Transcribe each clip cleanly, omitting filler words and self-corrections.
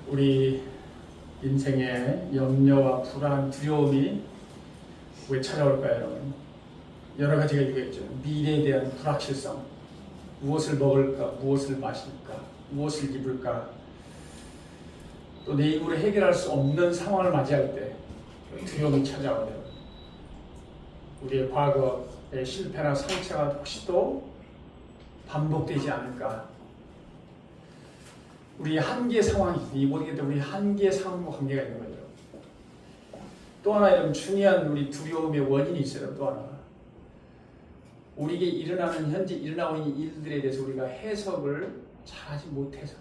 우리 인생에 염려와 불안, 두려움이 왜 찾아올까요, 여러분? 여러 가지가 있겠죠. 미래에 대한 불확실성, 무엇을 먹을까, 무엇을 마실까, 무엇을 입을까, 또 내 입으로 해결할 수 없는 상황을 맞이할 때 두려움이 찾아오네요. 우리의 과거의 실패나 상처가 혹시 또 반복되지 않을까? 우리의 한계 상황이지, 모르겠는데 우리 한계 상황과 관계가 있는 거죠. 또 하나 이런 중요한 우리 두려움의 원인이 있어요. 또 하나, 우리에게 일어나는 현재 일어나고 있는 일들에 대해서 우리가 해석을 잘하지 못해서,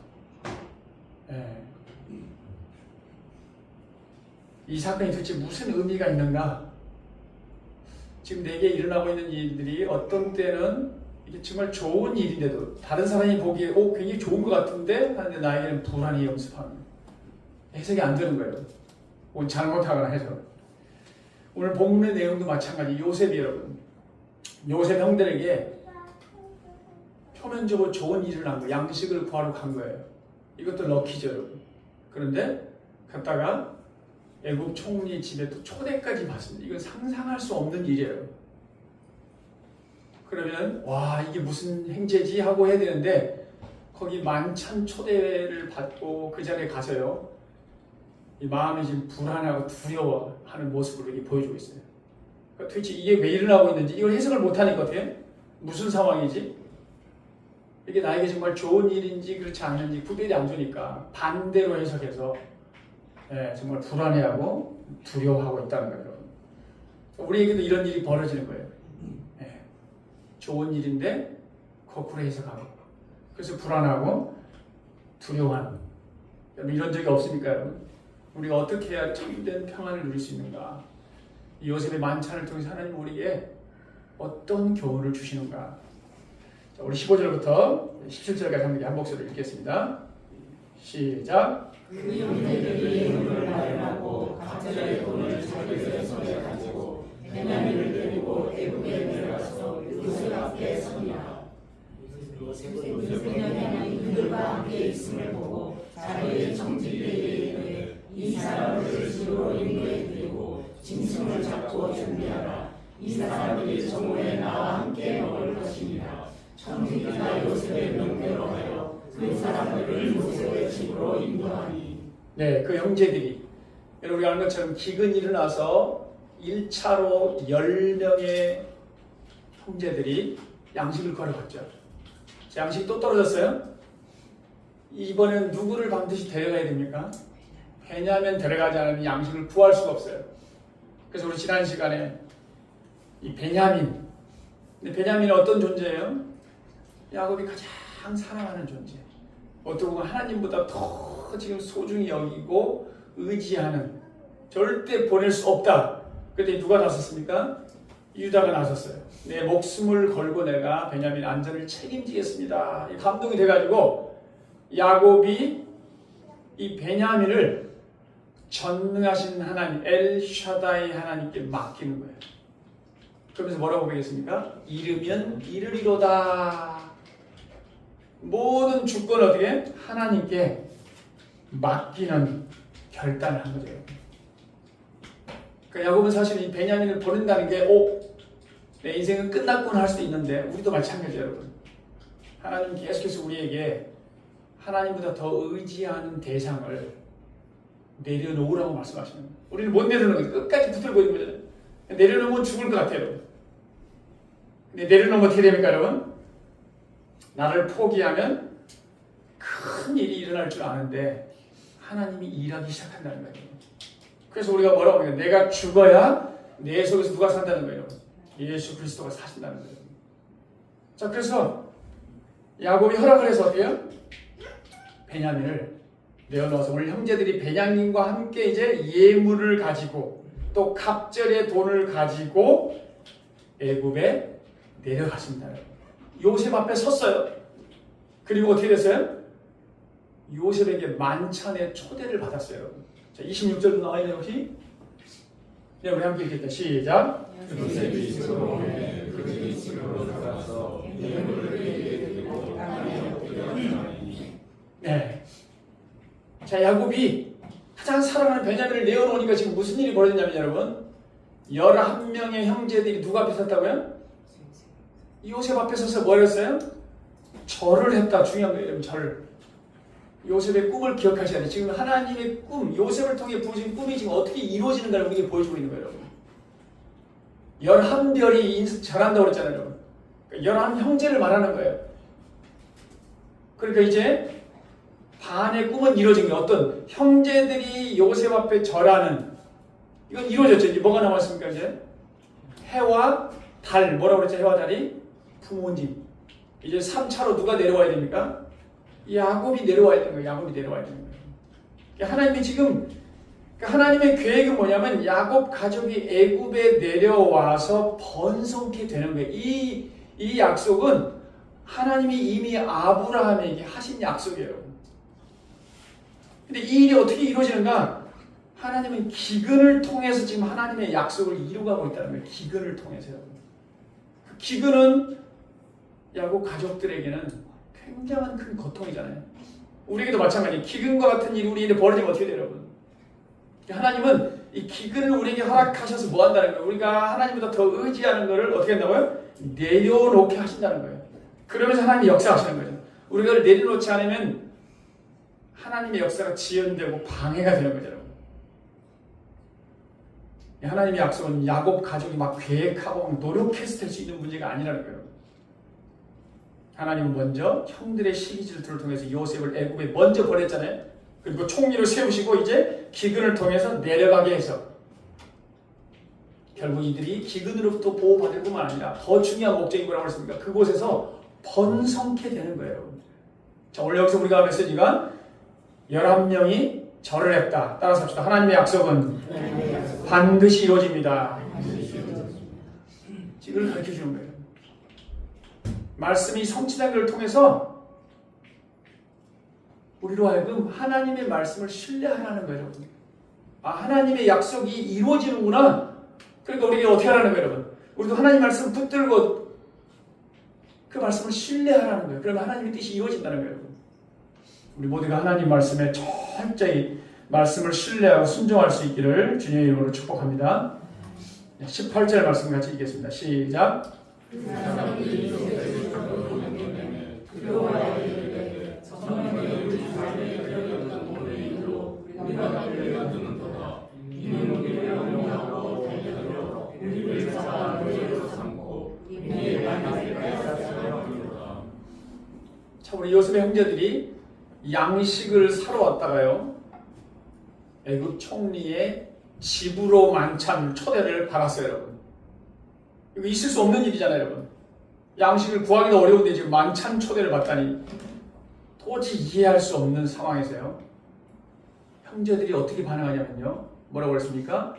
이 사건이 도대체 무슨 의미가 있는가? 지금 내게 일어나고 있는 일들이 어떤 때는 이게 정말 좋은 일인데도 다른 사람이 보기에 굉장히 좋은 것 같은데 하는데 나에게는 불안이 엄습하는, 해석이 안 되는 거예요. 혹은 잘못하거나 해서. 오늘 본문의 내용도 마찬가지. 요셉이, 여러분, 요셉 형들에게 표면적으로 좋은 일을 한 거예요. 양식을 구하러 간 거예요. 이것도 럭키죠, 여러분. 그런데 갔다가 애국 총리 집에 또 초대까지 받습니다. 이건 상상할 수 없는 일이에요. 그러면 와, 이게 무슨 행제지 하고 해야 되는데, 거기 만찬 초대를 받고 그 자리에 가서요, 이 마음이 지금 불안하고 두려워하는 모습을 이렇게 보여주고 있어요. 그러니까 도대체 이게 왜 일어나고 있는지 이걸 해석을 못하는 것 같아요. 무슨 상황이지? 이게 나에게 정말 좋은 일인지 그렇지 않은지 구별이 안 되니까 반대로 해석해서 정말 불안해하고 두려워하고 있다는 거예요. 우리에게도 이런 일이 벌어지는 거예요. 좋은 일인데 거꾸로 해석하고, 그래서 불안하고 두려워하는. 여러분, 이런 적이 없습니까, 여러분? 우리가 어떻게 해야 참된 평안을 누릴 수 있는가? 요셉의 만찬을 통해서 하나님 우리에게 어떤 교훈을 주시는가? 자, 우리 15절부터 17절까지 함께 한 목소리를 읽겠습니다. 시작. 그 형제들이 예물을 마련하고 각자의 돈을 자기들의 손에 가지고 베냐민을 데리고 애굽에 내려가서 요셉 앞에 서니라. 베냐민이 그들과 함께 있음을 보고 자기의 정직에게 이르되 이 사람을 집으로 인도해 드리고 짐승을 잡고 준비하라. 이 사람들이 정오에 나와 함께 먹을 것이니라. 정직이가 요셉의 명대로 하여 그 사람들을 요셉의 집으로 인도하니. 그 형제들이, 여러분, 우리가 아는 것처럼 기근이 일어나서 1차로 10명의 형제들이 양식을 걸어갔죠. 양식이 또 떨어졌어요. 이번엔 누구를 반드시 데려가야 됩니까? 베냐민 데려가지 않으면 양식을 구할 수가 없어요. 그래서 우리 지난 시간에 이 베냐민, 근데 베냐민은 어떤 존재예요? 야곱이 가장 사랑하는 존재. 어떻게 보면 하나님보다 더 지금 소중히 여기고 의지하는, 절대 보낼 수 없다. 그때 누가 나섰습니까? 유다가 나섰어요. 내 목숨을 걸고 내가 베냐민 안전을 책임지겠습니다. 감동이 돼가지고 야곱이 이 베냐민을 전능하신 하나님 엘샤다이 하나님께 맡기는 거예요. 그러면서 뭐라고 배웠습니까? 이르면 이르리로다. 모든 주권을 어떻게? 하나님께 맡기는 결단을 한 거죠. 그러니까 야곱은 사실 이 베냐민을 보낸다는 게 내 인생은 끝났구나 할 수도 있는데, 우리도 마찬가지예요, 여러분. 하나님 계속해서 우리에게 하나님보다 더 의지하는 대상을 내려놓으라고 말씀하시는 거예요. 우리는 못 내려놓는 거예요. 끝까지 붙들고 있는 거잖아요. 내려놓으면 죽을 것 같아요. 근데 내려놓으면 어떻게 됩니까, 여러분? 나를 포기하면 큰 일이 일어날 줄 아는데 하나님이 일하기 시작한다는 거예요. 그래서 우리가 뭐라고 하냐? 내가 죽어야 내 속에서 누가 산다는 거예요. 예수 그리스도가 사신다는 거예요. 자, 그래서 야곱이 허락을 해서 어떻게 해요? 베냐민을 내어놓아서 오늘 형제들이 베냐민과 함께 이제 예물을 가지고 또 갑절의 돈을 가지고 애굽에 내려갔습니다. 요셉 앞에 섰어요. 그리고 어떻게 됐어요? 요셉에게 만찬의 초대를 받았어요. 자, 26절도 나와 있는 것이, 우리 함께 읽겠다. 시작. 요셉이 집으로 오매 그들이 집으로 들어가서 예물을 그에게 드리고 땅에 엎드려. 자, 야곱이 가장 사랑하는 베냐민을 내어놓으니까 지금 무슨 일이 벌어졌냐면 여러분, 11명의 형제들이 누가 앞에 섰다고요? 요셉 앞에 서서 뭘 했어요? 절을 했다. 중요한 거예요. 절. 요셉의 꿈을 기억하셔야 돼요. 지금 하나님의 꿈, 요셉을 통해 부어진 꿈이 지금 어떻게 이루어지는가를 우리에게 보여주고 있는 거예요. 여러분. 11별이 절한다고 그랬잖아요. 여러분. 그러니까 11형제를 말하는 거예요. 그러니까 이제 반의 꿈은 이루어진 게 어떤 형제들이 요셉 앞에 절하는, 이건 이루어졌죠. 이제 뭐가 남았습니까? 이제 해와 달, 뭐라고 그랬죠? 해와 달이 부모님. 이제 3차로 누가 내려와야 됩니까? 야곱이 내려와야 되는 거예요. 야곱이 내려와야 되는 거예요. 그러니까 하나님이 지금, 그러니까 하나님의 계획은 뭐냐면 야곱 가족이 애굽에 내려와서 번성케 되는 거예요. 이 약속은 하나님이 이미 아브라함에게 하신 약속이에요. 근데 이 일이 어떻게 이루어지는가? 하나님은 기근을 통해서 지금 하나님의 약속을 이루어가고 있다는 거예요. 기근을 통해서요. 그 기근은 야곱 가족들에게는 굉장한 큰 고통이잖아요. 우리에게도 마찬가지예요. 기근과 같은 일이 우리에게 벌어지면 어떻게 돼요, 여러분? 하나님은 이 기근을 우리에게 허락하셔서 뭐 한다는 거예요? 우리가 하나님보다 더 의지하는 것을 어떻게 한다고요? 내려놓게 하신다는 거예요. 그러면서 하나님이 역사하시는 거죠. 우리가 그걸 내려놓지 않으면 하나님의 역사가 지연되고 방해가 되는 거죠. 하나님의 약속은 야곱 가족이 막 계획하고 노력해서 될 수 있는 문제가 아니라는 거예요. 하나님은 먼저 형들의 시기 질투를 통해서 요셉을 애굽에 먼저 보냈잖아요. 그리고 총리를 세우시고 이제 기근을 통해서 내려가게 해서 결국 이들이 기근으로부터 보호받을 뿐만 아니라 더 중요한 목적이 뭐라고 했습니까? 그곳에서 번성케 되는 거예요. 자, 오늘 여기서 우리가 메시지가 11명이 절을 했다. 따라서 합시다. 하나님의 약속은 반드시 이루어집니다. 이걸 가르쳐주는 거예요. 말씀이 성취된 것을 통해서 우리로 하여금 하나님의 말씀을 신뢰하라는 거예요, 여러분. 아, 하나님의 약속이 이루어지는구나. 그러니까 우리가 어떻게 하라는 거예요, 여러분? 우리도 하나님 말씀 붙들고 그 말씀을 신뢰하라는 거예요. 그러면 하나님의 뜻이 이루어진다는 거예요, 여러분. 우리 모두가 하나님 말씀에 철저히 말씀을 신뢰하고 순종할 수 있기를 주님의 이름으로 축복합니다. 18절 말씀 같이 읽겠습니다. 시작. 자, 우리 요셉의 형제들이 양식을 사러 왔다가요, 애굽 총리의 집으로 만찬 초대를 받았어요, 여러분. 이거 있을 수 없는 일이잖아요, 여러분. 양식을 구하기도 어려운데 지금 만찬 초대를 받다니 도저히 이해할 수 없는 상황에서요, 형제들이 어떻게 반응하냐면요, 뭐라고 그랬습니까?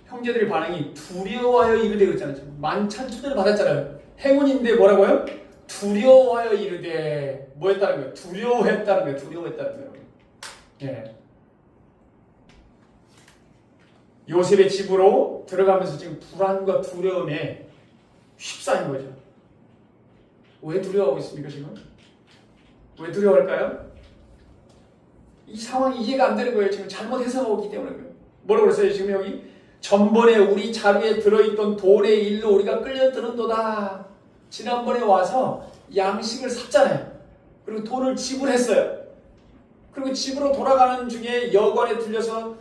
형제들의 반응이 두려워하여 이르되 그랬잖아요. 만찬 초대를 받았잖아요. 행운인데 뭐라고요? 두려워하여 이르되 뭐 했다는 거예요? 두려워했다는 거예요. 두려워했다는 거예요. 예. 요셉의 집으로 들어가면서 지금 불안과 두려움에 휩싸인 거죠. 왜 두려워하고 있습니까, 지금? 왜 두려워할까요? 이 상황이 이해가 안 되는 거예요. 지금 잘못 해석하고 있기 때문에 그래요. 뭐라고 그랬어요? 지금 여기 전번에 우리 자루에 들어있던 돌의 일로 우리가 끌려드는도다. 지난번에 와서 양식을 샀잖아요. 그리고 돈을 지불했어요. 그리고 집으로 돌아가는 중에 여관에 들려서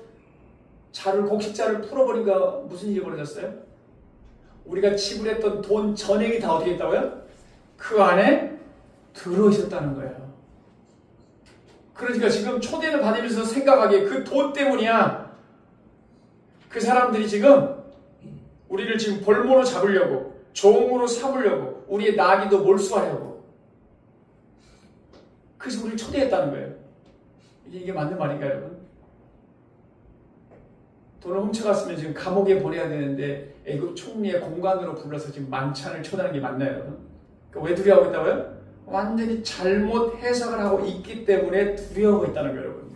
곡식자를 풀어버리니까 무슨 일이 벌어졌어요? 우리가 지불했던 돈 전액이 다 어떻게 했다고요? 그 안에 들어있었다는 거예요. 그러니까 지금 초대를 받으면서 생각하기에 그 돈 때문이야. 그 사람들이 지금 우리를 지금 볼모로 잡으려고, 종으로 삼으려고, 우리의 나귀도 몰수하려고, 그래서 우리를 초대했다는 거예요. 이게 맞는 말인가요, 여러분? 돈을 훔쳐갔으면 지금 감옥에 보내야 되는데 애굽 총리의 공간으로 불러서 지금 만찬을 초대하는 게 맞나요, 여러분? 그러니까 왜 두려워하고 있다고요? 완전히 잘못 해석을 하고 있기 때문에 두려워하고 있다는 거예요, 여러분.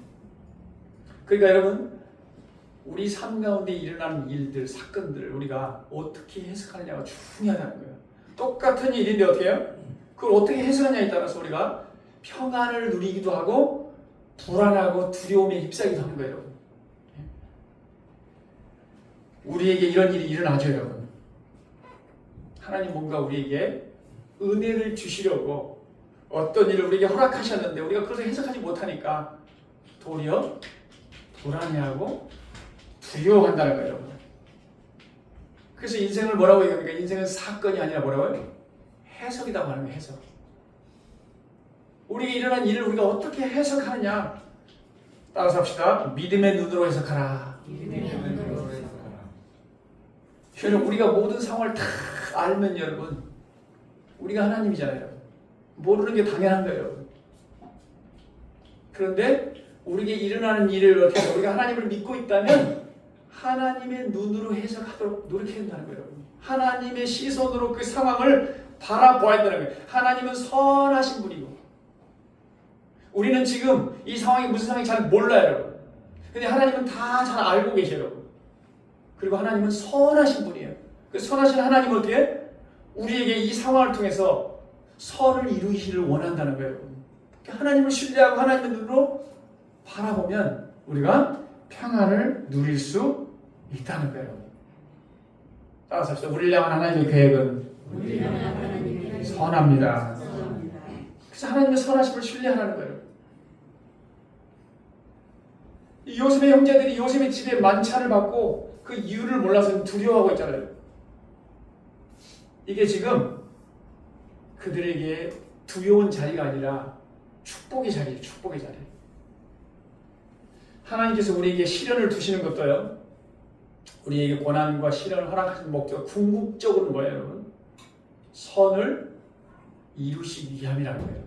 그러니까 여러분, 우리 삶 가운데 일어나는 일들, 사건들을 우리가 어떻게 해석하느냐가 중요하다는 거예요. 똑같은 일인데 어떻게 해요? 그걸 어떻게 해석하냐에 따라서 우리가 평안을 누리기도 하고 불안하고 두려움에 휩싸이기도 하는 거예요, 여러분. 우리에게 이런 일이 일어나죠, 여러분. 하나님 뭔가 우리에게 은혜를 주시려고 어떤 일을 우리에게 허락하셨는데 우리가 그것을 해석하지 못하니까 도리어 불안해하고 두려워한다는 거예요, 여러분. 그래서 인생을 뭐라고 얘기합니까? 인생은 사건이 아니라 뭐라고요? 해석이라고 하는 거예요, 해석. 우리에게 일어난 일을 우리가 어떻게 해석하느냐? 따라서 합시다. 믿음의 눈으로 해석하라. 여러분, 우리가 모든 상황을 다 알면 여러분, 우리가 하나님이잖아요. 모르는 게 당연한 거예요, 여러분. 그런데 우리에게 일어나는 일을 어떻게 해서 우리가 하나님을 믿고 있다면 하나님의 눈으로 해석하도록 노력해야 된다는 거예요, 여러분. 하나님의 시선으로 그 상황을 바라보아야 된다는 거예요. 하나님은 선하신 분이고 우리는 지금 이 상황이 무슨 상황인지 잘 몰라요, 여러분. 근데 하나님은 다 잘 알고 계셔요, 여러분. 그리고 하나님은 선하신 분이에요. 그 선하신 하나님은 어떻게? 우리에게 이 상황을 통해서 선을 이루시기를 원한다는 거예요, 여러분. 하나님을 신뢰하고 하나님의 눈으로 바라보면 우리가 평안을 누릴 수 있다는 거예요. 따라서 합시다. 우리를 향한 하나님의 계획은 선합니다. 그래서 하나님의 선하심을 신뢰하라는 거예요. 이 요셉의 형제들이 요셉의 집에 만찬을 받고 그 이유를 몰라서 두려워하고 있잖아요. 이게 지금 그들에게 두려운 자리가 아니라 축복의 자리예요. 축복의 자리. 하나님께서 우리에게 시련을 두시는 것도요, 우리에게 고난과 시련을 허락하시는 목적, 궁극적으로는 뭐예요, 여러분? 선을 이루시기 위함이라는 거예요.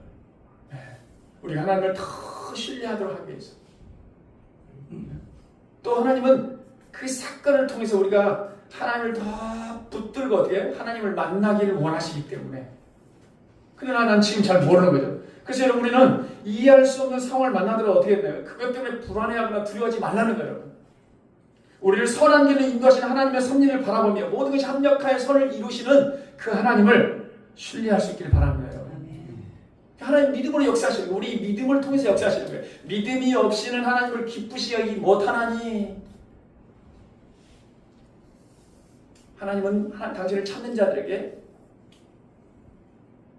네. 우리가 하나님을 더 신뢰하도록 하기 위해서. 또 하나님은 그 사건을 통해서 우리가 하나님을 더 붙들고 어떻게 하나님을 만나기를 원하시기 때문에. 그러나 난 지금 잘 모르는 거죠. 그래서 여러분, 우리는 이해할 수 없는 상황을 만나더라도 어떻게 되나요? 그것 때문에 불안해하거나 두려워하지 말라는 거예요, 여러분. 우리를 선한 길로 인도하시는 하나님의 섭리를 바라보며 모든 것이 합력하여 선을 이루시는 그 하나님을 신뢰할 수 있기를 바랍니다, 여러분. 하나님 믿음으로 역사하시는 거예요. 우리 믿음을 통해서 역사하시는 거예요. 믿음이 없이는 하나님을 기쁘시하기 못하나니. 하나님은 당신을 찾는 자들에게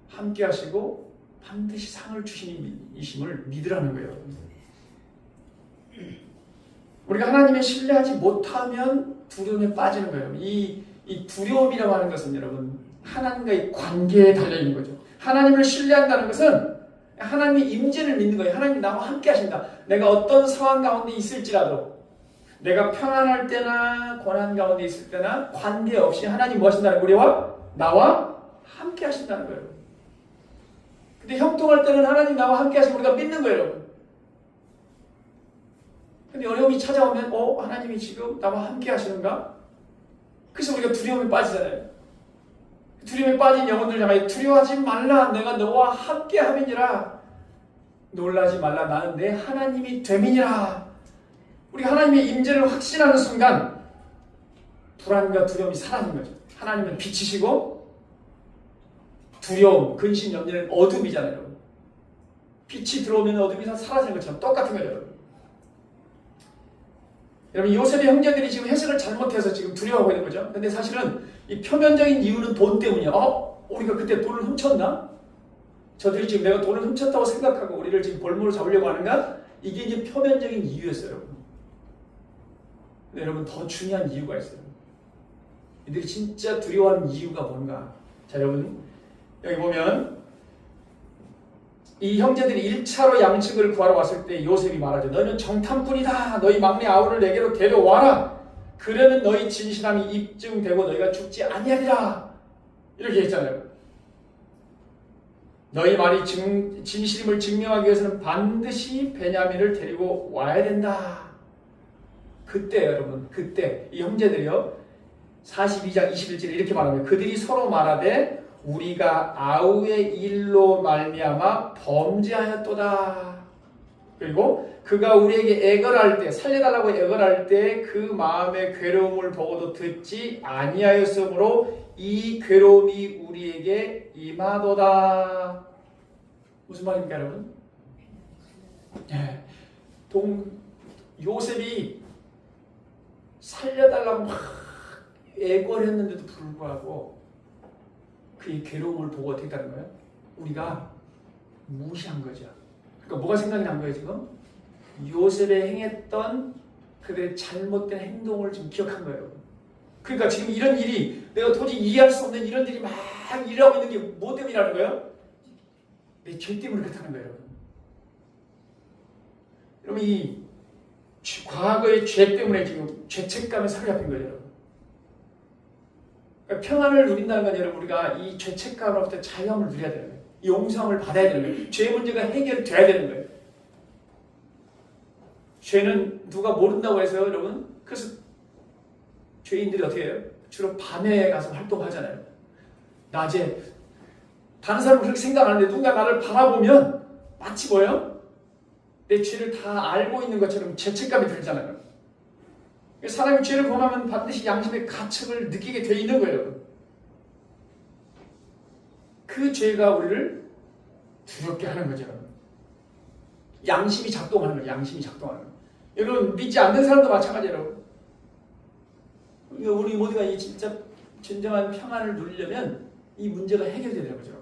함께 하시고 반드시 상을 주시는 이심을 믿으라는 거예요. 우리가 하나님을 신뢰하지 못하면 두려움에 빠지는 거예요. 이 두려움이라고 하는 것은 여러분, 하나님과의 관계에 달려있는 거죠. 하나님을 신뢰한다는 것은 하나님의 임재를 믿는 거예요. 하나님이 나와 함께 하신다. 내가 어떤 상황 가운데 있을지라도, 내가 평안할 때나 고난 가운데 있을 때나 관계없이 하나님 뭐 하신다는 거예요? 우리와 나와 함께 하신다는 거예요. 근데 형통할 때는 하나님 나와 함께 하시면 우리가 믿는 거예요, 여러분. 근데 어려움이 찾아오면 하나님이 지금 나와 함께 하시는가? 그래서 우리가 두려움에 빠지잖아요. 두려움에 빠진 영혼들 향하여 두려워하지 말라, 내가 너와 함께 함이니라. 놀라지 말라, 나는 내 하나님이 됨이니라. 우리가 하나님의 임재를 확신하는 순간 불안과 두려움이 사라진 거죠. 하나님은 빛이시고 두려움, 근심, 염려는 어둠이잖아요. 빛이 들어오면 어둠이 다 사라지는 것처럼 똑같은 거예요, 여러분. 여러분, 요셉의 형제들이 지금 해석을 잘못해서 지금 두려워하고 있는 거죠. 근데 사실은 이 표면적인 이유는 돈 때문이야. 우리가 그때 돈을 훔쳤나? 저들이 지금 내가 돈을 훔쳤다고 생각하고 우리를 지금 볼모로 잡으려고 하는가? 이게 이제 표면적인 이유였어요, 여러분. 근데 여러분, 더 중요한 이유가 있어요. 이들이 진짜 두려워하는 이유가 뭔가? 자, 여러분, 여기 보면 이 형제들이 1차로 양식을 구하러 왔을 때 요셉이 말하죠. 너희는 정탐꾼이다. 너희 막내 아우를 내게로 데려와라. 그러면 너희 진실함이 입증되고 너희가 죽지 아니하리라. 이렇게 했잖아요. 너희 말이 진실임을 증명하기 위해서는 반드시 베냐민을 데리고 와야 된다. 그때 여러분, 그때 이 형제들이요, 42장 21절에 이렇게 말합니다. 그들이 서로 말하되 우리가 아우의 일로 말미암아 범죄하였도다. 그리고 그가 우리에게 애걸할 때, 살려달라고 애걸할 때 그 마음의 괴로움을 보고도 듣지 아니하였으므로 이 괴로움이 우리에게 임하도다. 무슨 말입니까, 여러분? 네. 요셉이 살려달라고 막 애걸을 했는데도 불구하고 그의 괴로움을 보고 어떻게 했다는 거예요? 우리가 무시한 거죠. 그러니까 뭐가 생각이 난 거예요 지금? 요셉의 행했던 그들의 잘못된 행동을 지금 기억한 거예요. 그러니까 지금 이런 일이 내가 도저히 이해할 수 없는 이런 일이 막 일어나고 있는 게 뭐 때문이라는 거예요? 내 죄 때문에 그렇다는 거예요. 여러분 이 과거의 죄 때문에 지금 죄책감에 사로잡힌 거예요. 여러분. 그러니까 평안을 누린다는 건 여러분 우리가 이 죄책감으로부터 자유함을 누려야 되는 거예요. 용서함을 받아야 되는 거예요. 죄 문제가 해결돼야 되는 거예요. 죄는 누가 모른다고 해서 여러분 그래서 죄인들이 어떻게 해요? 주로 밤에 가서 활동하잖아요. 낮에 다른 사람은 그렇게 생각 안 하는데 누군가 나를 바라보면 마치 뭐예요? 내 죄를 다 알고 있는 것처럼 죄책감이 들잖아요. 사람이 죄를 범하면 반드시 양심의 가책을 느끼게 돼 있는 거예요. 그 죄가 우리를 두렵게 하는 거죠. 양심이 작동하는 거예요. 양심이 작동하는 거예요. 여러분 믿지 않는 사람도 마찬가지예요. 우리 모두가 이 진짜 진정한 평안을 누리려면 이 문제가 해결돼야 되는 거죠.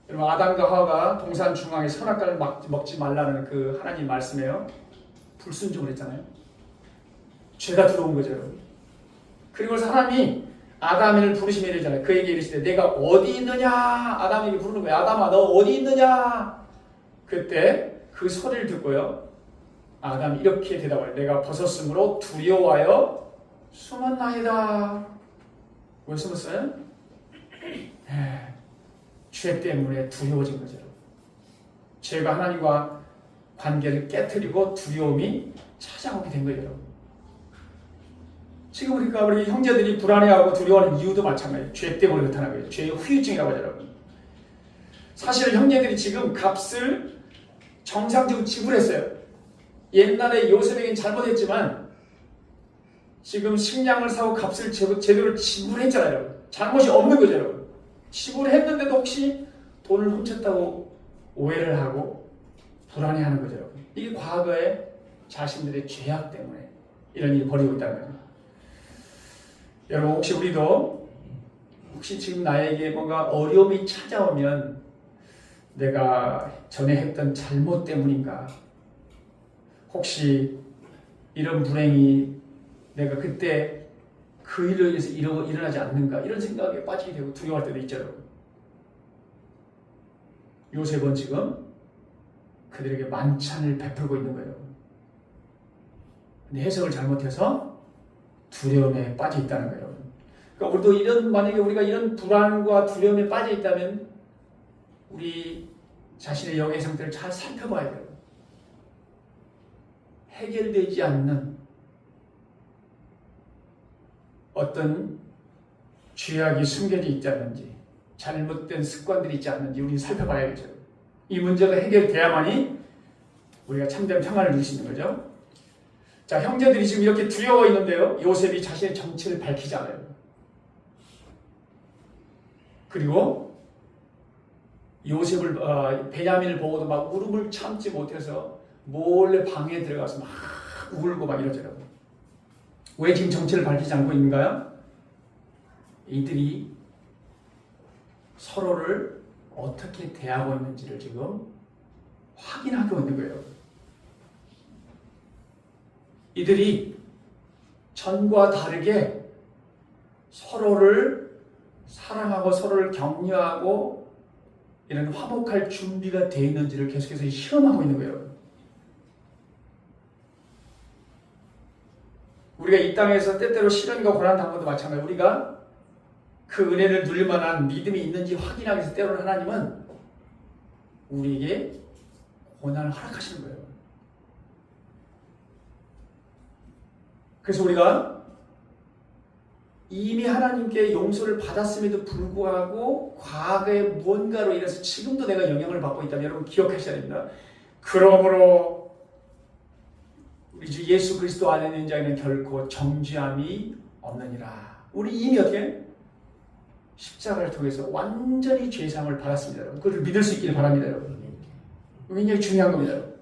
여러분 아담과 하와가 동산 중앙에 선악과를 먹지 말라는 그 하나님 말씀에요. 불순종을 했잖아요. 죄가 들어온 거죠. 여러분. 그리고서 하나님이 아담을 부르시며 이러잖아요. 그에게 이르시되 내가 어디 있느냐. 아담에게 부르는 거예요. 아담아 너 어디 있느냐. 그때 그 소리를 듣고요. 아담이 이렇게 대답해요. 내가 벗었으므로 두려워하여 숨었나이다. 왜 숨었어요? 죄 때문에 두려워진 거죠. 죄가 하나님과 관계를 깨트리고 두려움이 찾아오게 된 거예요. 지금 우리 형제들이 불안해하고 두려워하는 이유도 마찬가지예요. 죄 때문에 그렇다는 거예요. 죄의 후유증이라고 하죠. 여러분. 사실 형제들이 지금 값을 정상적으로 지불했어요. 옛날에 요셉에겐 잘못했지만 지금 식량을 사고 값을 제대로 지불했잖아요. 잘못이 없는 거죠. 여러분. 지불했는데도 혹시 돈을 훔쳤다고 오해를 하고 불안해하는 거죠. 여러분. 이게 과거에 자신들의 죄악 때문에 이런 일이 벌이고 있다는 거예요. 여러분 혹시 우리도 혹시 지금 나에게 뭔가 어려움이 찾아오면 내가 전에 했던 잘못 때문인가? 혹시 이런 불행이 내가 그때 그 일로 인해서 일어나지 않는가? 이런 생각에 빠지게 되고 두려워할 때도 있죠. 요셉은 지금 그들에게 만찬을 베풀고 있는 거예요. 근데 해석을 잘못해서 두려움에 빠져 있다는 거예요. 그러니까 우리도 만약에 우리가 이런 불안과 두려움에 빠져 있다면 우리 자신의 영의 상태를 잘 살펴봐야 돼요. 해결되지 않는 어떤 죄악이 숨겨져 있지 않는지, 잘못된 습관들이 있지 않는지 우리는 살펴봐야겠죠. 이 문제가 해결돼야만이 우리가 참된 평안을 누릴 수 있는 거죠. 자, 형제들이 지금 이렇게 두려워 있는데요. 요셉이 자신의 정체를 밝히지 않아요. 그리고 요셉을 베냐민을 보고도 막 울음을 참지 못해서 몰래 방에 들어가서 막 울고 막 이러더라고요. 왜 지금 정체를 밝히지 않고 있는가요? 이들이 서로를 어떻게 대하고 있는지를 지금 확인하고 있는 거예요. 이들이 전과 다르게 서로를 사랑하고 서로를 격려하고 이런 화목할 준비가 되어 있는지를 계속해서 실험하고 있는 거예요. 우리가 이 땅에서 때때로 시련과 고난 당한 것도 마찬가지예요. 우리가 그 은혜를 누릴 만한 믿음이 있는지 확인하기 위해서 때로는 하나님은 우리에게 고난을 허락하시는 거예요. 그래서 우리가 이미 하나님께 용서를 받았음에도 불구하고 과거에 무언가로 인해서 지금도 내가 영향을 받고 있다면 여러분 기억하셔야 됩니다. 그러므로 우리 주 예수 그리스도 안에 있는 자에는 결코 정죄함이 없느니라. 우리 이미 어떻게? 십자가를 통해서 완전히 죄사함을 받았습니다. 여러분. 그걸 믿을 수 있기를 바랍니다. 여러분. 굉장히 중요한 겁니다. 여러분.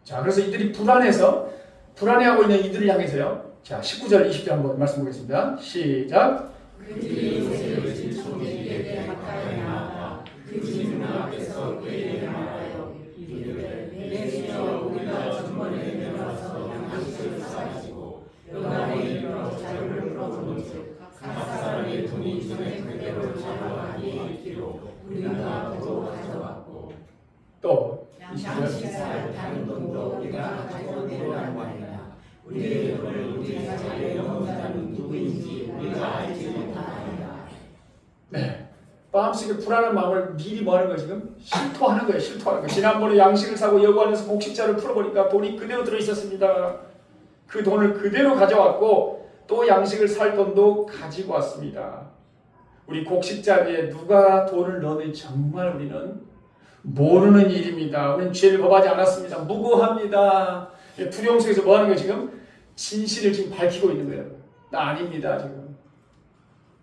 자, 그래서 이들이 불안해하고 있는 이들을 향해서요. 자, 19절, 20절 한번 말씀 보겠습니다. 시작. 그들이 요셉을 진 총리에게 가까이 나아가 그 진 앞에서 그에게 말하여 이르되 내 주여 우리가 전번에 내려와서 양식을 사가지고 여간에 이르러 자루를 풀어보는즉 각 사람의 돈이 전에 그대로 자루와 아니에 있기로 우리가 보고 가져왔고 또 양식 살 다른 돈도 우리가 가지고 내려왔나이다. 우리의 돈을 우리 자리에 넣은 자는 누구인지 우리가 알지 못하나이다. 네. 마음속에 불안한 마음을 미리 뭐 하는 거예요, 지금? 실토하는 거예요, 실토하는 거예요. 지난번에 양식을 사고 여구 안에서 곡식자를 풀어보니까 돈이 그대로 들어있었습니다. 그 돈을 그대로 가져왔고 또 양식을 살 돈도 가지고 왔습니다. 우리 곡식자리에 누가 돈을 넣는지 정말 우리는 모르는 일입니다. 우리는 죄를 범하지 않았습니다. 무고합니다. 두려움 속에서 뭐 하는 거예요, 지금? 진실을 지금 밝히고 있는 거예요. 나 아닙니다, 지금.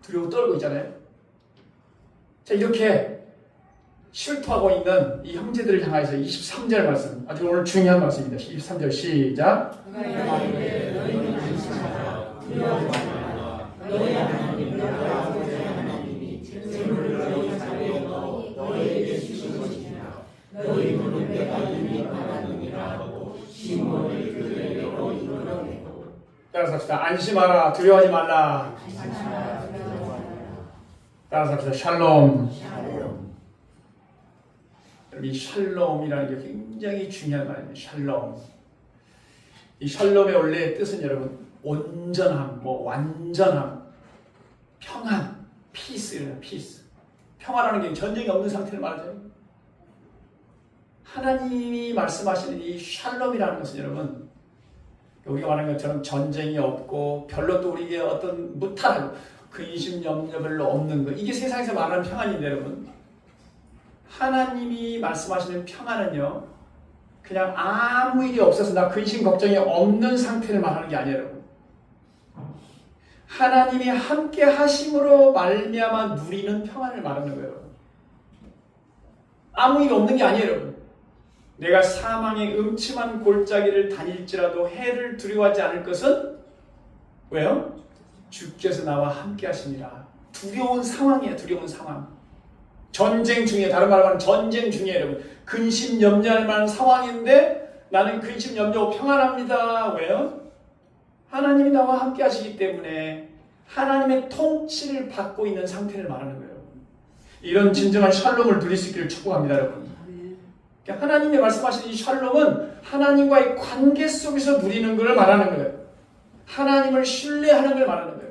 두려워 떨고 있잖아요. 자, 이렇게 실토하고 있는 이 형제들을 향해서 23절 말씀, 아주 오늘 중요한 말씀입니다. 23절 시작. 너희는 안심하라. 두려워하지 마라. 너희 하나님 너희 아버지 하나님이 재물을 너희 자리에 넣어 너희에게 주신 것이니라. 너희 돈은 내가 이미 받았느니라 하고 시몬을 그들에게로 이끌어내고. 따라서 합시다. 안심하라. 두려워하지 말라. 안심하라. 두려워하지 마라. 따라서 합시다. 샬롬. 샬롬. 이 샬롬이라는 게 굉장히 중요한 말입니다. 샬롬. 이 샬롬의 원래 뜻은 여러분 온전함, 완전함, 평안, 피스예요. 피스. 평화라는 게 전쟁이 없는 상태를 말하죠. 하나님이 말씀하시는 이 샬롬이라는 것은 여러분 우리가 말하는 것처럼 전쟁이 없고 별로 또 우리에게 어떤 무탈하고 근심 염려 별로 없는 것, 이게 세상에서 말하는 평안인데 여러분, 하나님이 말씀하시는 평안은요 그냥 아무 일이 없어서 나 근심 걱정이 없는 상태를 말하는 게 아니에요. 여러분, 하나님이 함께 하심으로 말미암아 누리는 평안을 말하는 거예요. 아무 일 없는 게 아니에요. 여러분, 내가 사망의 음침한 골짜기를 다닐지라도 해를 두려워하지 않을 것은 왜요? 주께서 나와 함께 하시니라. 두려운 상황이에요. 두려운 상황. 전쟁 중에, 다른 말로 하면 전쟁 중에 여러분 근심 염려할 만한 상황인데 나는 근심 염려하고 평안합니다. 왜요? 하나님이 나와 함께 하시기 때문에 하나님의 통치를 받고 있는 상태를 말하는 거예요. 이런 진정한 샬롬을 누릴 수 있기를 축복합니다. 여러분, 하나님이 말씀하신 이 샬롬은 하나님과의 관계 속에서 누리는 것을 말하는 거예요. 하나님을 신뢰하는 걸 말하는 거예요.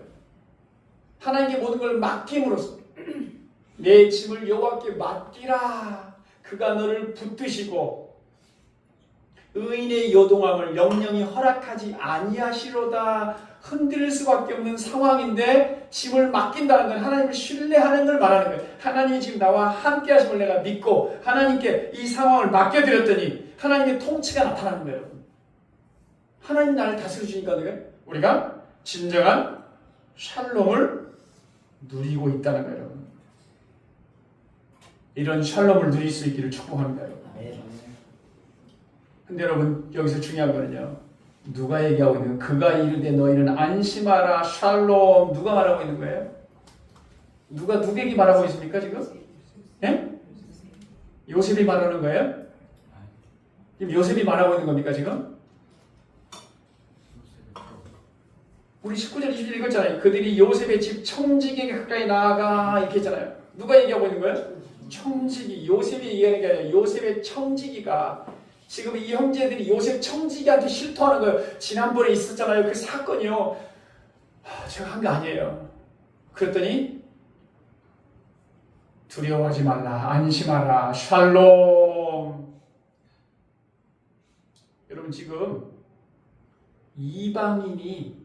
하나님께 모든 걸 맡김으로써 내 짐을 여호와께 맡기라. 그가 너를 붙드시고 의인의 요동함을 영영이 허락하지 아니하시로다. 흔들릴 수밖에 없는 상황인데 짐을 맡긴다는 건 하나님을 신뢰하는 걸 말하는 거예요. 하나님이 지금 나와 함께 하심을 내가 믿고 하나님께 이 상황을 맡겨드렸더니 하나님의 통치가 나타나는 거예요. 하나님 나를 다스려 주니까 우리가 진정한 샬롬을 누리고 있다는 거예요. 여러분, 이런 샬롬을 누릴 수 있기를 축복합니다. 여러분. 근데 여러분, 여기서 중요한 거는요, 누가 얘기하고 있는 거예요? 그가 이르되 너희는 안심하라. 샬롬. 누가 말하고 있는 거예요? 누가 누구에게 말하고 있습니까 지금? 예? 요셉이 말하는 거예요? 지금 요셉이 말하고 있는 겁니까 지금? 우리 19절 20절 읽었잖아요. 그들이 요셉의 집 청지기에게 가까이 나아가 이렇게 했잖아요. 누가 얘기하고 있는 거예요? 청지기. 요셉이 얘기하는 게 아니라 요셉의 청지기가, 지금 이 형제들이 요셉 청지기한테 실토하는 거예요. 지난번에 있었잖아요. 그 사건이요. 제가 한 게 아니에요. 그랬더니 두려워하지 말라. 안심하라. 샬롬. 여러분, 지금 이방인이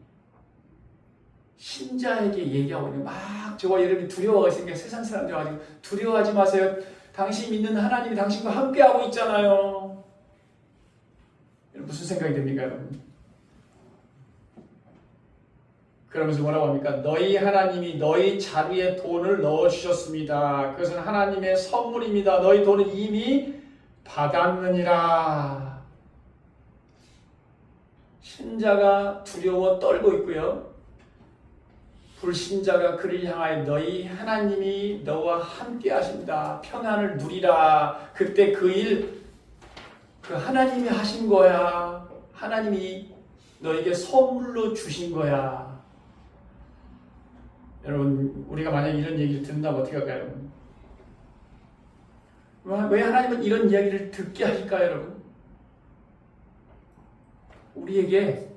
신자에게 얘기하고 있는, 막 저와 여러분이 두려워가 있으니까 세상 사람들 가지고 두려워하지 마세요. 당신 믿는 하나님이 당신과 함께하고 있잖아요. 무슨 생각이 듭니까, 여러분? 그러면서 뭐라고 합니까? 너희 하나님이 너희 자루에 돈을 넣어주셨습니다. 그것은 하나님의 선물입니다. 너희 돈은 이미 받았느니라. 신자가 두려워 떨고 있고요. 불신자가 그를 향하여 너희 하나님이 너와 함께 하신다. 평안을 누리라. 그때 그 일, 그 하나님이 하신 거야. 하나님이 너에게 선물로 주신 거야. 여러분, 우리가 만약 이런 얘기를 듣는다면 어떻게 할까요? 왜 하나님은 이런 이야기를 듣게 하실까요, 여러분? 우리에게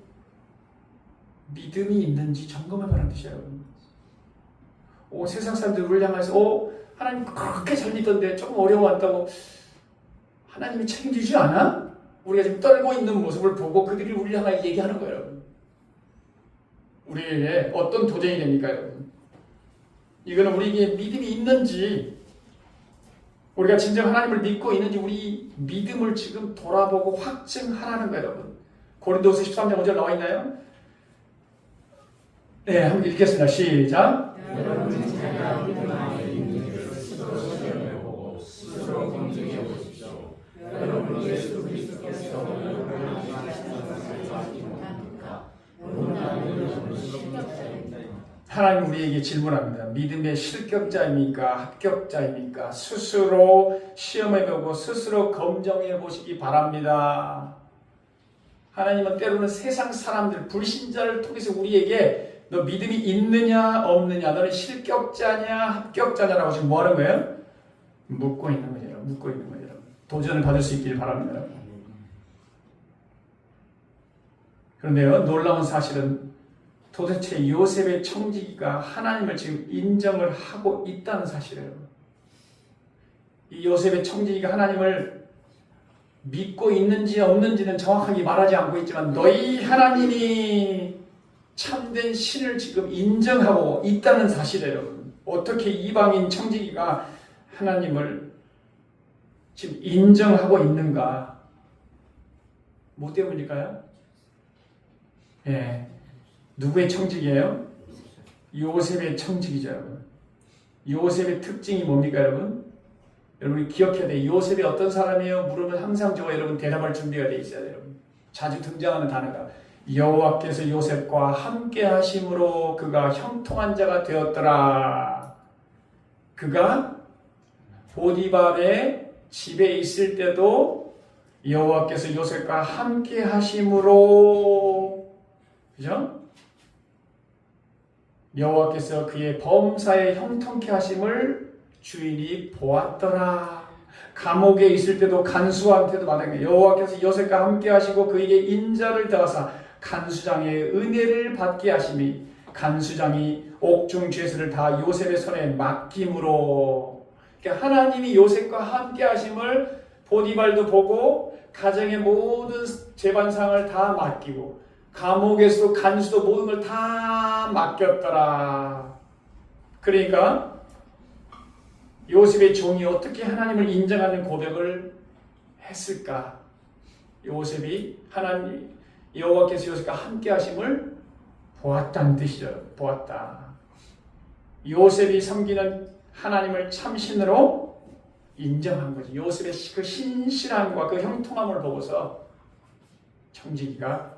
믿음이 있는지 점검해보라는 뜻이에요. 세상 사람들 우리를 향해서 하나님 그렇게 잘 믿던데 조금 어려워한다고 하나님이 책임지지 않아? 우리가 지금 떨고 있는 모습을 보고 그들이 우리를 향하여 얘기하는 거예요, 여러분. 우리에게 어떤 도전이 됩니까, 여러분? 이거는 우리에게 믿음이 있는지, 우리가 진정 하나님을 믿고 있는지 우리 믿음을 지금 돌아보고 확증하라는 거예요, 여러분. 고린도서 13장 5절 나와 있나요? 네, 한번 읽겠습니다. 시작. 여러분은 자기가 믿음 안에 있는 것을 스스로 시험해보고 스스로 검증해 보십시오. 여러분 예수 그리스도께서 여러분을 하시는 것을 알지 못합니까? 여러분은 실격자입니다. 하나님 우리에게 질문합니다. 믿음의 실격자입니까? 합격자입니까? 스스로 시험해보고 스스로 검증해 보시기 바랍니다. 하나님은 때로는 세상 사람들, 불신자를 통해서 우리에게 너 믿음이 있느냐 없느냐, 너는 실격자냐 합격자냐라고 지금 뭐 하는 거예요? 묻고 있는 거예요. 묻고 있는 거예요. 도전을 받을 수 있길 바랍니다. 그런데요, 놀라운 사실은 도대체 요셉의 청지기가 하나님을 지금 인정을 하고 있다는 사실이에요. 이 요셉의 청지기가 하나님을 믿고 있는지 없는지는 정확하게 말하지 않고 있지만 너희 하나님이 참된 신을 지금 인정하고 있다는 사실이에요. 어떻게 이방인 청지기가 하나님을 지금 인정하고 있는가? 뭐 때문일까요? 예, 누구의 청지기예요? 요셉의 청지기죠, 여러분. 요셉의 특징이 뭡니까, 여러분? 여러분이 기억해야 돼요. 요셉이 어떤 사람이에요? 물으면 항상 저와 여러분 대답할 준비가 돼 있어야 돼요. 자주 등장하는 단어가 여호와께서 요셉과 함께 하심으로 그가 형통한 자가 되었더라. 그가 보디발의 집에 있을 때도 여호와께서 요셉과 함께 하심으로, 그죠? 여호와께서 그의 범사에 형통케 하심을 주인이 보았더라. 감옥에 있을 때도 간수한테도 마땅해 여호와께서 요셉과 함께 하시고 그에게 인자를 더하사 간수장의 은혜를 받게 하심이 간수장이 옥중 죄수를 다 요셉의 손에 맡김으로. 그러니까 하나님이 요셉과 함께 하심을 보디발도 보고 가정의 모든 재반상을 다 맡기고 감옥에서도 간수도 모든 걸 다 맡겼더라. 그러니까 요셉의 종이 어떻게 하나님을 인정하는 고백을 했을까? 요셉이 하나님 여호와께서 요셉과 함께 하심을 보았다는 뜻이죠. 보았다. 요셉이 섬기는 하나님을 참신으로 인정한 거죠. 요셉의 그 신실함과 그 형통함을 보고서 청지기가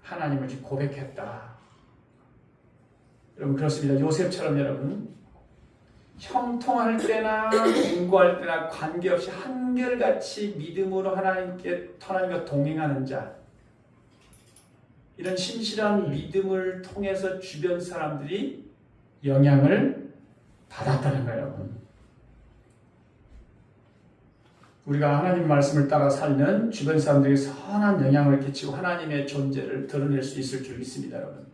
하나님을 고백했다. 여러분 그렇습니다. 요셉처럼 여러분 형통할 때나 공고할 때나 관계없이 한결같이 믿음으로 하나님과 동행하는 자, 이런 신실한 믿음을 통해서 주변 사람들이 영향을 받았다는 거예요, 여러분. 우리가 하나님 말씀을 따라 살면 주변 사람들에게 선한 영향을 끼치고 하나님의 존재를 드러낼 수 있을 줄 믿습니다, 여러분.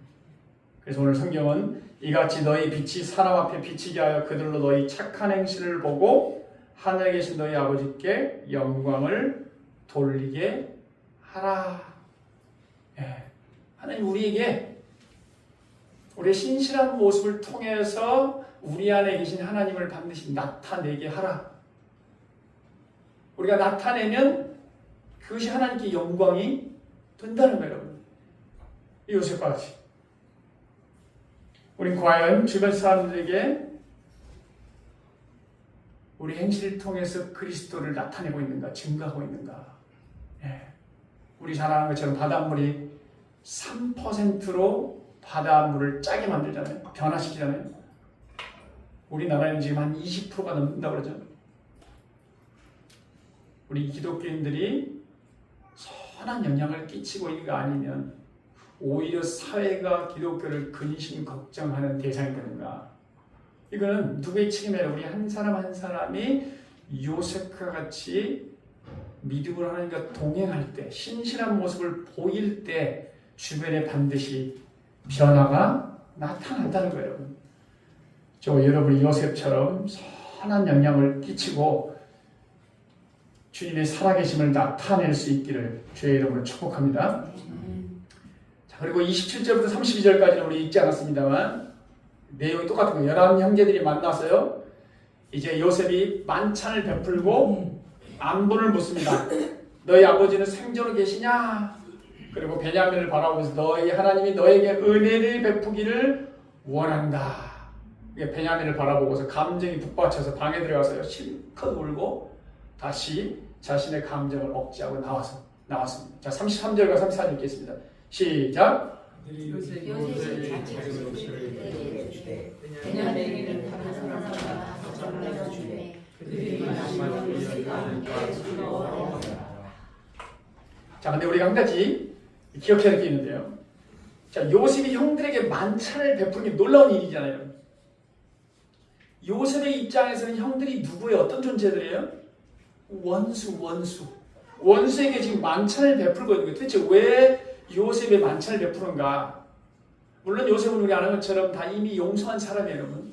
그래서 오늘 성경은 이같이 너희 빛이 사람 앞에 비치게 하여 그들로 너희 착한 행실을 보고 하늘에 계신 너희 아버지께 영광을 돌리게 하라. 예. 하나님 우리에게 우리의 신실한 모습을 통해서 우리 안에 계신 하나님을 반드시 나타내게 하라. 우리가 나타내면 그것이 하나님께 영광이 된다는 거예요, 여러분. 요셉과 같이. 우린 과연 주변 사람들에게 우리 행실을 통해서 그리스도를 나타내고 있는가, 증거하고 있는가? 예. 우리 잘 아는 것처럼 바닷물이 3%로 바닷물을 짜게 만들잖아요. 변화시키잖아요. 우리나라에는 지금 한 20%가 넘는다고 그러죠. 우리 기독교인들이 선한 영향을 끼치고 있는 거 아니면 오히려 사회가 기독교를 근심 걱정하는 대상이 되는가. 이거는 누구의 책임이 아니라 우리 한 사람 한 사람이 요셉과 같이 믿음으로 하나님과 동행할 때, 신실한 모습을 보일 때 주변에 반드시 변화가 나타난다는 거예요, 여러분. 여러분이 요셉처럼 선한 영향을 끼치고 주님의 살아계심을 나타낼 수 있기를 주의 이름으로 축복합니다. 자, 그리고 27절부터 32절까지는 우리 읽지 않았습니다만 내용이 똑같은 거예요. 11형제들이 만나서요. 이제 요셉이 만찬을 베풀고 안부를 묻습니다. 너희 아버지는 생존으로 계시냐? 그리고 베냐민을 바라보면서 너희 하나님이 너에게 은혜를 베푸기를 원한다. 베냐민을 바라보고서 감정이 북받쳐서 방에 들어가서요. 실컷 울고 다시 자신의 감정을 억제하고 나왔습니다. 자, 33절과 34절 읽겠습니다. 시작. 요셉이 자기 요셉에게 주되 베냐민을 다른 사람과 전달해 주되 그들이 마시고 요셉과 함께 즐거워하더라. 자, 근데 우리가 한 가지 기억해야 할 게 있는데요. 자, 요셉이 형들에게 만찬을 베푸는 게 놀라운 일이잖아요. 요셉의 입장에서는 형들이 누구의 어떤 존재들이에요? 원수에게 지금 만찬을 베풀고 있는 거예요. 도대체 왜 요셉의 만찬을 베푸는가? 물론 요셉은 우리 아는 것처럼 다 이미 용서한 사람이에요, 여러분.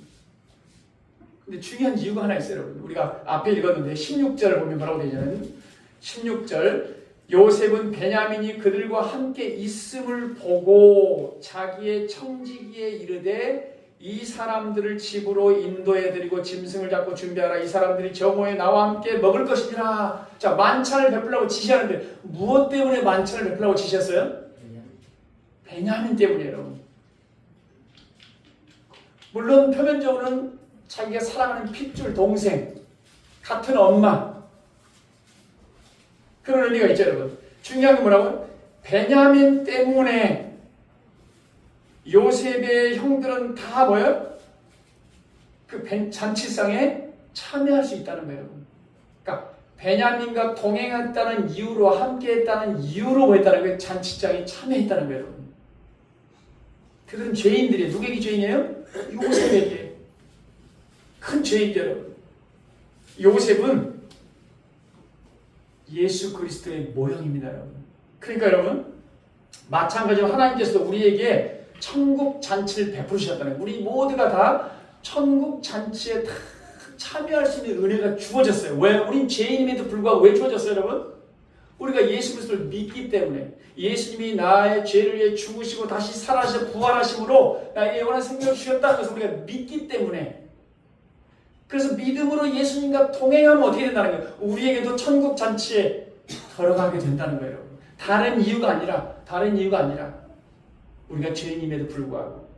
근데 중요한 이유가 하나 있어요, 여러분. 우리가 앞에 읽었는데 16절을 보면 뭐라고 되냐면 16절 요셉은 베냐민이 그들과 함께 있음을 보고 자기의 청지기에 이르되 이 사람들을 집으로 인도해드리고 짐승을 잡고 준비하라. 이 사람들이 정오에 나와 함께 먹을 것이니라. 자, 만찬을 베풀라고 지시하는데 무엇 때문에 만찬을 베풀라고 지시했어요? 베냐민 때문이에요, 여러분. 물론 표면적으로는 자기가 사랑하는 핏줄 동생, 같은 엄마, 그런 의미가 있죠, 여러분. 중요한 게 뭐라고요? 베냐민 때문에 요셉의 형들은 다 뭐예요? 그 잔치상에 참여할 수 있다는 거예요, 여러분. 그러니까 베냐민과 동행했다는 이유로, 함께했다는 이유로 뭐 했다는 거예요? 잔치장에 참여했다는 거예요, 여러분. 그들은 죄인들이에요. 누구에게 죄인이에요? 요셉에게. 큰 죄인이죠, 여러분. 요셉은 예수 그리스도의 모형입니다, 여러분. 그러니까 여러분, 마찬가지로 하나님께서도 우리에게 천국 잔치를 베푸셨다는 거예요. 우리 모두가 다 천국 잔치에 다 참여할 수 있는 은혜가 주어졌어요. 왜? 우린 죄인임에도 불구하고 왜 주어졌어요, 여러분? 우리가 예수 그리스도를 믿기 때문에, 예수님이 나의 죄를 위해 죽으시고 다시 살아서 부활하심으로 나에게 영원한 생명을 주셨다는 것을 우리가 믿기 때문에, 그래서 믿음으로 예수님과 동행하면 어떻게 된다는 거예요? 우리에게도 천국 잔치에 들어가게 된다는 거예요. 다른 이유가 아니라 우리가 죄인임에도 불구하고,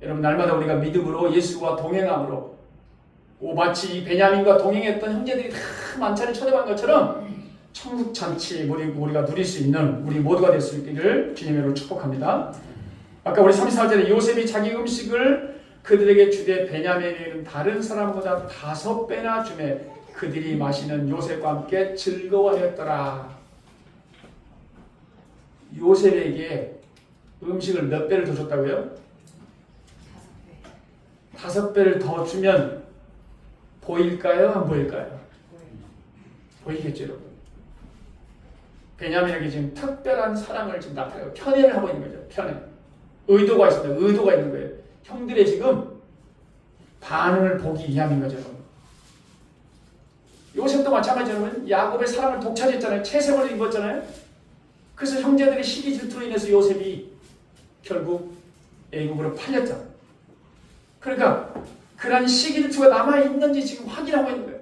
여러분, 날마다 우리가 믿음으로 예수와 동행함으로, 마치 베냐민과 동행했던 형제들이 다 만찬을 초대한 것처럼 천국 잔치 우리가 누릴 수 있는 우리 모두가 될 수 있기를 주님으로 축복합니다. 아까 우리 34절에 요셉이 자기 음식을 그들에게 주되 베냐민에게는 다른 사람보다 5배나 주매 그들이 마시는 요셉과 함께 즐거워하였더라. 요셉에게 음식을 몇 배를 더 줬다고요? 5배를 더 주면 보일까요? 안 보일까요? 보이겠죠, 여러분. 베냐민에게 지금 특별한 사랑을 지금 나타내고 편애를 하고 있는 거죠. 편애. 의도가 있습니다. 의도가 있는 거예요. 형들의 지금 반응을 보기 위함인 거죠. 요셉도 마찬가지로 야곱의 사랑을 독차지했잖아요. 채색을 입었잖아요. 그래서 형제들의 시기 질투로 인해서 요셉이 결국 애국으로 팔렸잖아요. 그러니까 그런 시기 질투가 남아있는지 지금 확인하고 있는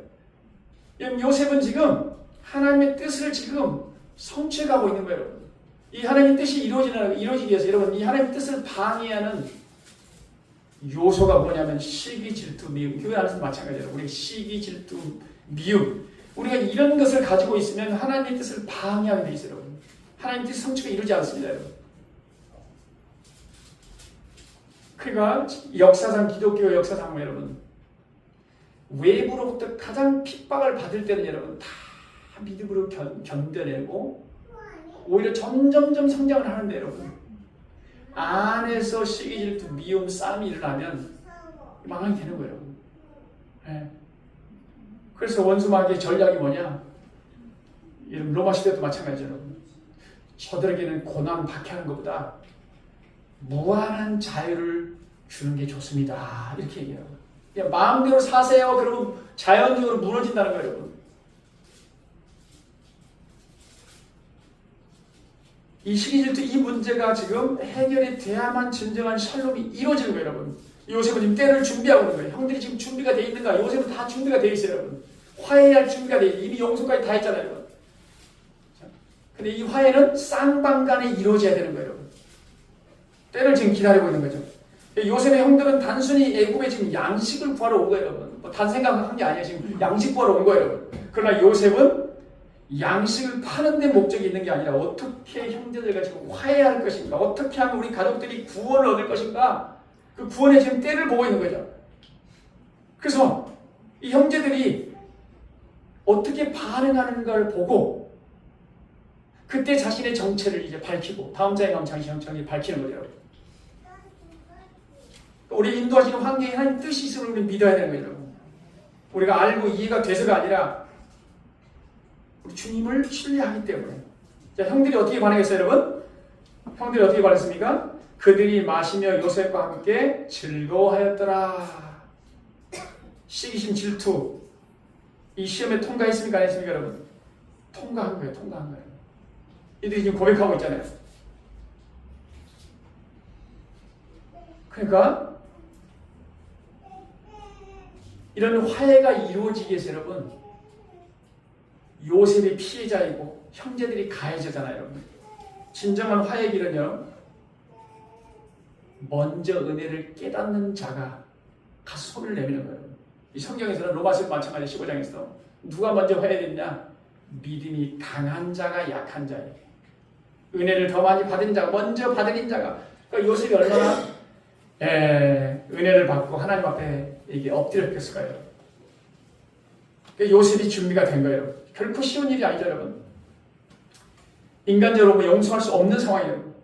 거예요. 요셉은 지금 하나님의 뜻을 지금 성취해가고 있는 거예요. 이 하나님의 뜻이 이루어지기 위해서 여러분, 이 하나님의 뜻을 방해하는 요소가 뭐냐면 시기, 질투, 미움. 교회 안에서 마찬가지예요. 우리 시기, 질투, 미움. 우리가 이런 것을 가지고 있으면 하나님의 뜻을 방해하게 돼 있어요. 여러분. 하나님 뜻 성취가 이루지 않습니다, 여러분. 그러니까 역사상, 기독교 역사상 여러분, 외부로부터 가장 핍박을 받을 때는 여러분 다 믿음으로 견뎌내고 오히려 점점점 성장을 하는데 여러분, 안에서 시기 질투, 미움, 싸움이 일어나면 망하게 되는 거예요. 네. 그래서 원수 마귀의 전략이 뭐냐? 이런 로마 시대도 마찬가지죠. 저들에게는 고난 박해하는 것보다 무한한 자유를 주는 게 좋습니다. 이렇게 얘기해요. 그냥 마음대로 사세요. 그러면 자연적으로 무너진다는 거예요, 여러분. 이 시기질투, 이 문제가 지금 해결이 돼야만 진정한 샬롬이 이루어지는 거예요, 여러분. 요셉은 지금 때를 준비하고 있는 거예요. 형들이 지금 준비가 돼 있는가? 요셉은 다 준비가 돼 있어요, 여러분. 화해할 준비가 돼 있어요. 이미 용서까지 다 했잖아요, 여러분. 근데 이 화해는 쌍방간에 이루어져야 되는 거예요, 여러분. 때를 지금 기다리고 있는 거죠. 요셉의 형들은 단순히 애굽에 지금 양식을 구하러 온 거예요, 여러분. 뭐 단 생각한 게 아니에요. 지금 양식 구하러 온 거예요, 여러분. 그러나 요셉은 양식을 파는 데 목적이 있는 게 아니라 어떻게 형제들과 지금 화해할 것인가, 어떻게 하면 우리 가족들이 구원을 얻을 것인가, 그 구원의 지금 때를 보고 있는 거죠. 그래서 이 형제들이 어떻게 반응하는가를 보고 그때 자신의 정체를 이제 밝히고 다음 장에 가면 자신의 정체를 밝히는 거죠. 우리 인도하시는 환경에 하나님 뜻이 있음을 우리 믿어야 되는 거예요. 우리가 알고 이해가 돼서가 아니라 우리 주님을 신뢰하기 때문에. 자, 형들이 어떻게 반응했어요, 여러분? 형들이 어떻게 반응했습니까? 그들이 마시며 요셉과 함께 즐거워하였더라. 시기심, 질투. 이 시험에 통과했습니까? 안 했습니까, 여러분? 통과한 거예요, 통과한 거예요. 이들이 지금 고백하고 있잖아요. 그러니까 이런 화해가 이루어지기 위해서 여러분, 요셉이 피해자이고 형제들이 가해자잖아요, 여러분. 진정한 화해의 길은요, 먼저 은혜를 깨닫는 자가 가서 손을 내미는 거예요. 이 성경에서는 로마서 마찬가지 15장에서 누가 먼저 화해됐냐? 믿음이 강한 자가 약한 자예요. 은혜를 더 많이 받은 자가, 먼저 받은 자가. 그러니까 요셉이 얼마나 은혜를 받고 하나님 앞에 이게 엎드렸겠을까요? 그러니까 요셉이 준비가 된 거예요. 결코 쉬운 일이 아니죠, 여러분. 인간적으로 용서할 수 없는 상황이에요.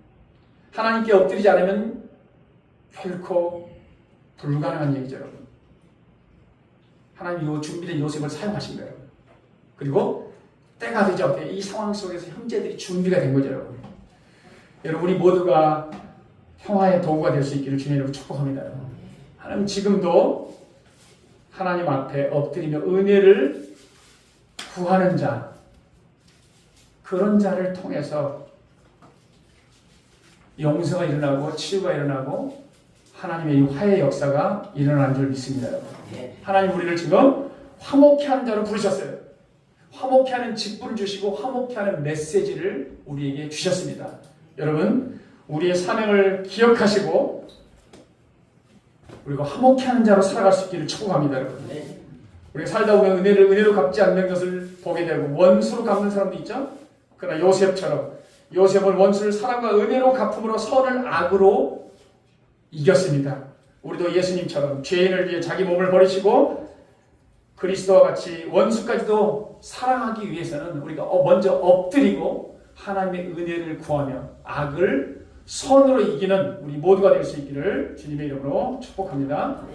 하나님께 엎드리지 않으면 결코 불가능한 얘기죠, 여러분. 하나님이 준비된 요셉을 사용하신 거예요. 그리고 때가 되죠. 이 상황 속에서 형제들이 준비가 된 거죠, 여러분. 여러분, 우리 모두가 평화의 도구가 될 수 있기를 주님으로 축복합니다. 하나님, 지금도 하나님 앞에 엎드리며 은혜를 구하는 자, 그런 자를 통해서 용서가 일어나고 치유가 일어나고 하나님의 이 화해의 역사가 일어나는 줄 믿습니다. 하나님, 우리를 지금 화목케 하는 자로 부르셨어요. 화목케 하는 직분을 주시고 화목케 하는 메시지를 우리에게 주셨습니다. 여러분, 우리의 사명을 기억하시고 우리가 화목케 하는 자로 살아갈 수 있기를 축복합니다, 여러분. 우리가 살다 보면 은혜로 갚지 않는 것을 보게 되고 원수로 갚는 사람도 있죠. 그러나 요셉처럼 요셉은 원수를 사랑과 은혜로 갚음으로 선을 악으로 이겼습니다. 우리도 예수님처럼 죄인을 위해 자기 몸을 버리시고 그리스도와 같이 원수까지도 사랑하기 위해서는 우리가 먼저 엎드리고 하나님의 은혜를 구하며 악을 선으로 이기는 우리 모두가 될 수 있기를 주님의 이름으로 축복합니다.